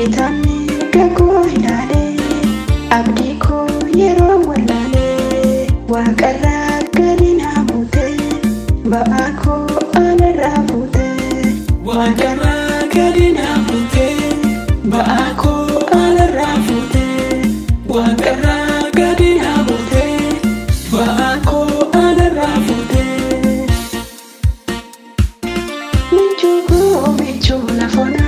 Geetami gakoo ilaalee abdii koo yeroo wallaalee waaqarraa gadi naa buutee ba'aa koo anarraa fuutee waaqarraa gadi naa buutee ba'aa koo anarraa fuutee waaqarraa gadi naa buutee ba'aa koo anarraa fuutee. Michuu koo michuu lafoonaa.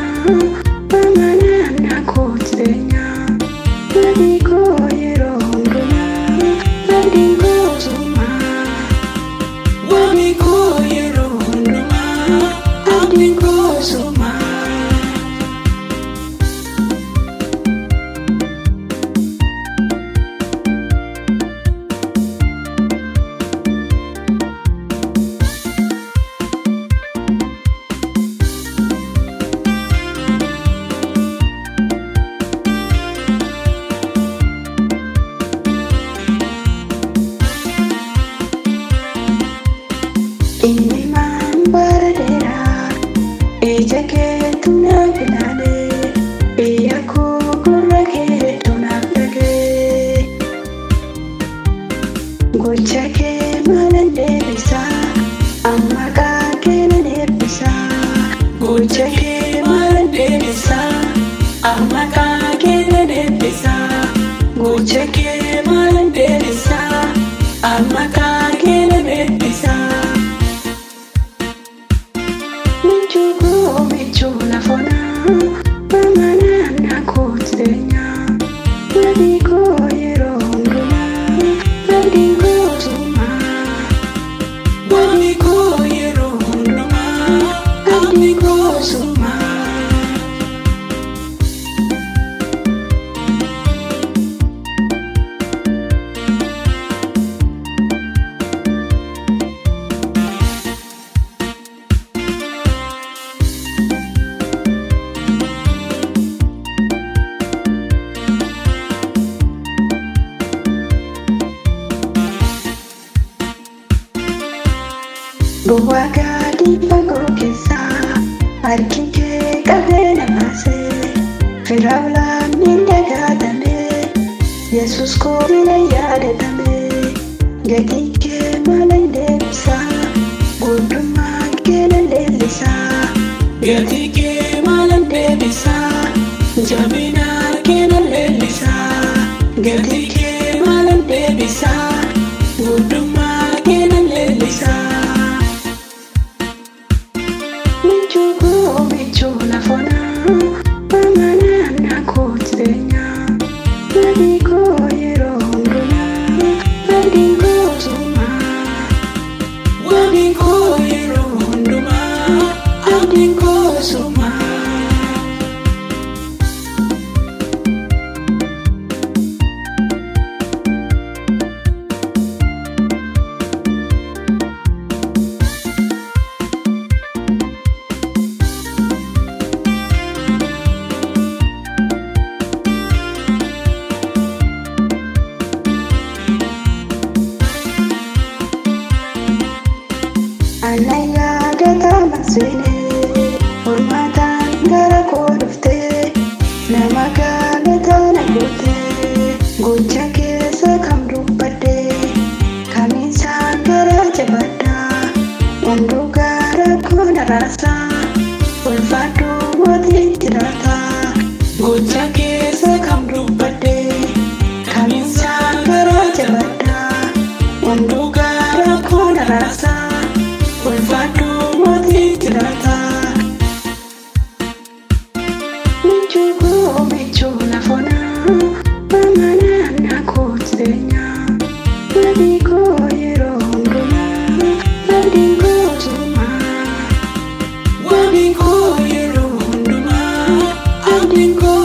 Inni maan baradeera ija keetu naaf ilaalee biyya koo gurra keetu naaf dhagee gocha kee maalan deebisaa amma qaakee nan eebbisaa gocha kee maalan deebisaa amma qaakee nan eebbisaa gocha kee maalan deebisaa amma qaakee nan eebbisaa. Michuu koo michuu lafoonaa amanaan na kooteenyaa abdii koo yeroo hundumaa abdii koo sumaa abdii koo yeroo hundumaa abdii koo sumaa. Bu'aa gadi fagoo keessaa harki kee qabee na baasee fira olaan hin dagaatamee Yesuus kootii na yaadatamee gatii kee maalan deebisaa guutummaa kee nan leellisaa gatii kee maalan deebisaa jabina kee nan leellisaa gatii kee maalan deebisaa guutummaa kee nan leellisaa. Michuu koo michuu lafoonaa amanaan na kooteenyaa abdii koo yeroo hundumaa abdii koo sumaa abdii koo yeroo hundumaa abdii koo sumaa. Anayyaa gataman seenee furmaataan gara koo dhuftee nama gaalataa na gootee gocha keessa kam dubbadhee kamiisaan gara jabadhaa hunduu gara koo na raasaa ulfaadhuu mootii jiraataa gocha keessa kam dubbadhee kamiisaan gara jabadhaa hunduu gara koo na raasaa. Ulfaadhuu mootii jiraataa. Michuu koo michuu lafoonaa amanaan na kooteenyaa abdii koo yeroo hundumaa abdii koo sumaa abdii koo yeroo hundumaa abdii koo.